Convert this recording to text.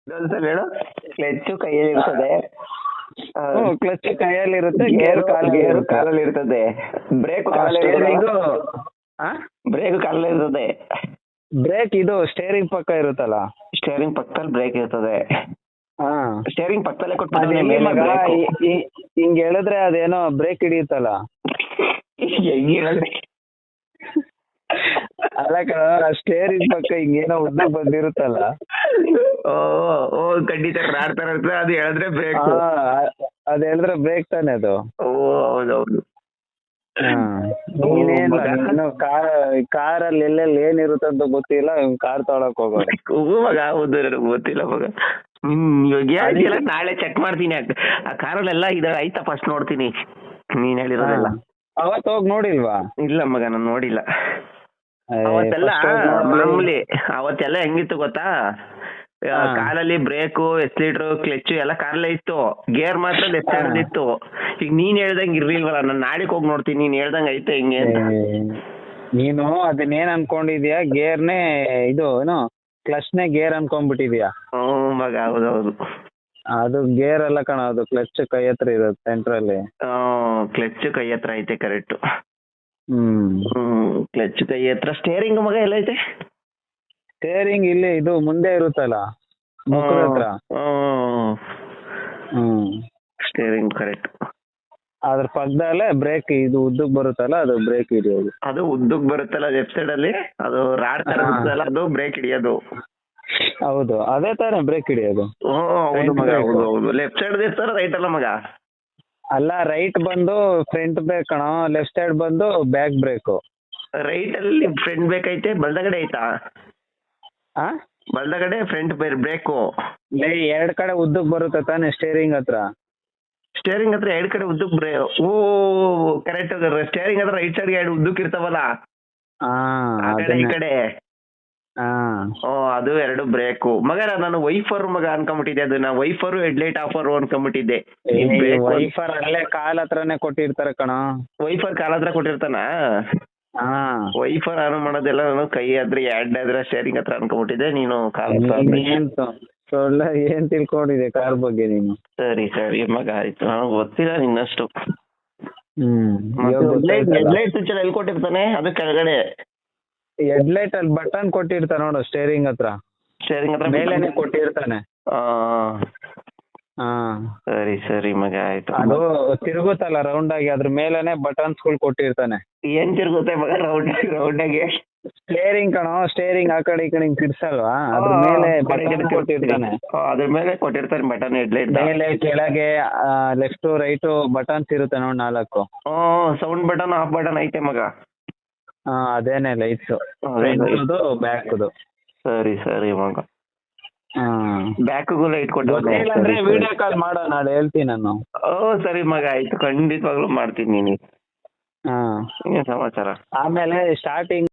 ಇನ್ನೊಂದ್ಸಲ ಹೇಳು. ಕ್ಲಚ್ ಕೈಯಲ್ಲಿ ಇರ್ತದೆ, ಕ್ಲಚ್ ಕೈಯಲ್ಲಿ ಇರುತ್ತೆ, ಗೇರ್ ಗೇರ್ ಕಾಲಲ್ಲಿ ಇರ್ತದೆ, ಬ್ರೇಕ್ ಸ್ಟೇರಿಂಗ್ ಬ್ರೇಕ್ ಕಾಲಲ್ಲಿ ಇರ್ತದೆ. ಬ್ರೇಕ್ ಇದು ಸ್ಟೇರಿಂಗ್ ಪಕ್ಕ ಇರುತ್ತಲ್ಲ. ಸ್ಟೇರಿಂಗ್ ಪಕ್ಕದಲ್ಲಿ ಬ್ರೇಕ್ ಇರ್ತದೆ. ಹಾ ಸ್ಟೇರಿಂಗ್ ಪಕ್ಕದಲ್ಲೇ ಅದ್ ಕೊಟ್ಬಿಟ್ಟು ಎಲ್ಲಿ ಮಗ ಹಿಂಗ್ ಹೇಳಿದ್ರೆ ಅದೇನೋ ಬ್ರೇಕ್ ಹಿಡಿಯುತ್ತಲ್ಲ. ಅಲ್ಲ ಕಣ, ಸ್ಟೇರಿಂಗ್ ಪಕ್ಕ ಹಿಂಗೇನೋ ಉದ್ದ ಬಂದಿರುತ್ತಲ್ಲ. ಓ ಖಂಡಿತ ಆಡ್ತಾರ ಅದು ಹೇಳಿದ್ರೆ ಬ್ರೇಕ್. ಅದ್ ಹೇಳಿದ್ರೆ ಬ್ರೇಕ್ ತಾನೆ ಅದು. ಓ ಹೌದೌದು. ನೀನು ಕಾರಲ್ಲಿ ಎಲ್ಲೆಲ್ಲಿ ಏನಿರುತ್ತೆ ಅಂತ ಗೊತ್ತಿಲ್ಲ, ಕಾರ್ ತೊಗೊಳಕ್ ಹೋಗೋದು. ಮಗ ಹೌದು, ನನಗೆ ಗೊತ್ತಿಲ್ಲ ಮಗ. ಇವಾಗ ಹೇಳ್ತಿಲ್ಲ, ನಾಳೆ ಚೆಕ್ ಮಾಡ್ತೀನಿ. ಆ ಕಾರಲ್ಲೆಲ್ಲ ಇದು ಆಯ್ತಾ ಫಸ್ಟ್ ನೋಡ್ತೀನಿ ನೀನ್ ಹೇಳಿರೋದೆಲ್ಲ. ಅವತ್ತು ಹೋಗಿ ನೋಡಿಲ್ವಾ? ಇಲ್ಲ ಮಗ, ನಾನು ನೋಡಿಲ್ಲ. ಅವತ್ತೆಲ್ಲ ಮಾಮೂಲಿ. ಅವತ್ತೆಲ್ಲ ಹೆಂಗಿತ್ತು ಗೊತ್ತಾ, ಕಾರಲ್ಲಿ ಬ್ರೇಕು, ಎಕ್ಸಿಲೇಟರ್, ಕ್ಲಚ್ ಎಲ್ಲ ಕಾರಲ್ಲೇ ಇತ್ತು. ಗೇರ್ ಮಾತ್ರ ಲೆಫ್ಟ್ ಸೈಡ್ ಇತ್ತು. ಈಗ ನೀನ್ ಹೇಳ್ದಂಗೆ ಇರ್ಲಿಲ್ವಲ್ಲ, ನಾನು ನಾಳೆಗೆ ಹೋಗಿ ನೋಡ್ತೀನಿ ನೀನ್ ಹೇಳ್ದಂಗೆ ಐತೆ ಹಿಂಗೆ ಅಂತ. ನೀನು ಅದನ್ನೇನ್ ಅನ್ಕೊಂಡಿದ್ಯಾ, ಗೇರ್ನೇ ಇದು ಏನು ಕ್ಲಚ್ನೇ ಗೇರ್ ಅನ್ಕೊಂಡ್ಬಿಟ್ಟಿದ್ಯಾ. ಮಗ ಹೌದೌದು. ಅದು ಗೇರ್ ಅಲ್ಲ ಕಣ, ಅದು ಕ್ಲಚ್ ಕೈ ಹತ್ರ ಇರೋದು ಸೆಂಟ್ರಲ್ಲಿ. ಕ್ಲಚ್ ಕೈ ಹತ್ರ ಐತೆ, ಕರೆಕ್ಟ್. ಹ್ಮ್ ಕ್ಲಚ್ ಕೈ ಹತ್ರ. ಸ್ಟೇರಿಂಗ್ ಮಗ ಎಲ್ಲ ಐತೆ? ಸ್ಟೇರಿಂಗ್ ಇಲ್ಲಿ ಇದು ಮುಂದೆ ಇರುತ್ತಲ್ಲ, ಮುಖದ ಹತ್ರ. Steering correct. ಅದ್ರ ಪಕ್ಕದಲ್ಲೇ ಬ್ರೇಕ್ ಇದು ಉದ್ದಕ್ ಬರುತ್ತಲ್ಲ, ಅದು ಬ್ರೇಕ್ ಹಿಡಿಯೋದು. ಅದು ಉದ್ದಕ್ ಬರುತ್ತಲ್ಲ ಲೆಫ್ಟ್ ಸೈಡ್ ಅಲ್ಲಿ, ಅದು ರಾಡ್ ತರ ಇರುತ್ತಲ್ಲ, ಅದು ಬ್ರೇಕ್ ಹಿಡಿಯೋದು. ಹೌದು, ಅದೇ ತಾನೇ ಬ್ರೇಕ್ ಹಿಡಿಯೋದು. ಹೌದು ಮಗ, ಹೌದು ಹೌದು. ಲೆಫ್ಟ್ ಸೈಡ್ ಇರ್ತಾರ, ರೈಟ್ ಅಲ್ಲ ಮಗ? ಅಲ್ಲ, ರೈಟ್ ಬಂದು ಫ್ರಂಟ್ ಬ್ರೇಕ್ ಕಣ, ಲೆಫ್ಟ್ ಸೈಡ್ ಬಂದು ಬ್ಯಾಕ್ ಬ್ರೇಕ್. ರೈಟ್ ಅಲ್ಲಿ ಫ್ರಂಟ್ ಬ್ರೇಕ್ ಐತೆ, ಬಲ್ದಗಡೆ ಐತಾ? ಬಲ್ದಗಡೆ ಫ್ರಂಟ್ ಬ್ರೇಕು. ಎರಡ್ ಕಡೆ ಉದ್ದಕ್ ಬರುತ್ತೆ ತಾನೆ ಸ್ಟೇರಿಂಗ್ ಹತ್ರ. ಸ್ಟೇರಿಂಗ್ ಹತ್ರ ಎರಡ್ ಕಡೆ ಉದ್ದಕ್ ಓ ಕರೆಕ್ಟ್. ಅದ ಸ್ಟೇರಿಂಗ್ ಹತ್ರ ರೈಟ್ ಸೈಡ್ ಎರಡು ಉದ್ದಕ್ ಇರ್ತಾವಲ್ಲ, ಈ ಕಡೆ. ಅದು ಎರಡು ಬ್ರೇಕು ಮಗ. ನಾನು ವೈಫರ್ ಮಗ ಅನ್ಕೊಂಬಿಟ್ಟಿದ್ದೆ, ಅದನ್ನ ವೈಫರ್ ಹೆಡ್ಲೈಟ್ ಆಫರ್ ಅನ್ಕೊಂಬಿಟ್ಟಿದ್ದೆ. ವೈಫರ್ ಅಲ್ಲೇ ಕಾಲ್ ಹತ್ರನೇ ಕೊಟ್ಟಿರ್ತಾರ ಕಣ. ವೈಫರ್ ಕಾಲ್ ಹತ್ರ ಕೊಟ್ಟಿರ್ತಾನ. ವೈಫರ್ ಆನ್ ಮಾಡೋದೆಲ್ಲ ನಾನು ಕೈ ಆದ್ರೆ ಎರಡ್ ಆದ್ರೆ ಸ್ಟೇರಿಂಗ್ ಹತ್ರ ಅನ್ಕೊಂಬಿಟ್ಟಿದ್ದೆ. ನೀನು ಏನ್ ತಿಳ್ಕೊಂಡಿದೆ ಕಾರ್ ಬಗ್ಗೆ ನೀನು? ಸರಿ ಸರಿ ಮಗ, ಆಯ್ತು. ನನಗೆ ಗೊತ್ತಿಲ್ಲ ನಿನ್ನಷ್ಟು. ಹೆಡ್ಲೈಟ್ ಸ್ವಿಚ್ ಎಲ್ಲಿ ಕೊಟ್ಟಿರ್ತಾನೆ? ಅದು ಕೆಳಗಡೆ ಹೆಡ್ಲೈಟ್ ಅಲ್ಲಿ ಬಟನ್ ಕೊಟ್ಟಿರ್ತಾನೆ ನೋಡು, ಸ್ಟೇರಿಂಗ್ ಹತ್ರ. ಸ್ಟೇರಿಂಗ್ ಹತ್ರ ಮೇಲೆನೆ ಕೊಟ್ಟಿರ್ತಾನೆ. ಸರಿ ಸರಿ ಮಗ, ಆಯ್ತು. ಅದು ತಿರುಗುತ್ತಲ್ಲ ರೌಂಡ್ ಆಗಿ, ಅದ್ರ ಮೇಲೆನೆ ಬಟನ್ಸ್ ಗಳು ಕೊಟ್ಟಿರ್ತಾನೆ. ಏನ್ ತಿರುಗುತ್ತೆ ಮಗ ರೌಂಡ್ ಆಗಿ? ಸ್ಟೇರಿಂಗ್ ಕಣೋ, ಸ್ಟೇರಿಂಗ್ ಆ ಕಡೆ ಈ ಕಡೆ ತಿರ್ಸಲ್ವಾ, ಅದ್ರ ಮೇಲೆ ಬಟನ್ ಕೊಟ್ಟಿರ್ತಾನೆ. ಅದ್ರ ಮೇಲೆ ಕೊಟ್ಟಿರ್ತಾನೆ ಬಟನ್. ಹೆಡ್ಲೈಟ್ ಮೇಲೆ ಕೆಳಗೆ ಲೆಫ್ಟ್ ರೈಟ್ ಬಟನ್ಸ್ ಇರುತ್ತೆ ನೋಡ್ 4. ಸೌಂಡ್ ಬಟನ್, ಆಫ್ ಬಟನ್ ಐತೆ ಮಗ. ಅದೇನೆ ಲೈಟ್ಸ್, ಬ್ಯಾಕ್ದು. ಸರಿ ಸರಿ ಮಗ. ಬ್ಯಾಕ್ಗೂ ಲೈಟ್ ಕೊಟ್ಟು ವಿಡಿಯೋ ಕಾಲ್ ಮಾಡೋ, ನಾಳೆ ಹೇಳ್ತೀನಿ ನಾನು. ಸರಿ ಮಗ, ಆಯ್ತು. ಖಂಡಿತವಾಗ್ಲೂ ಮಾಡ್ತೀನಿ. ನೀನು ಸಮಾಚಾರ. ಆಮೇಲೆ ಸ್ಟಾರ್ಟಿಂಗ್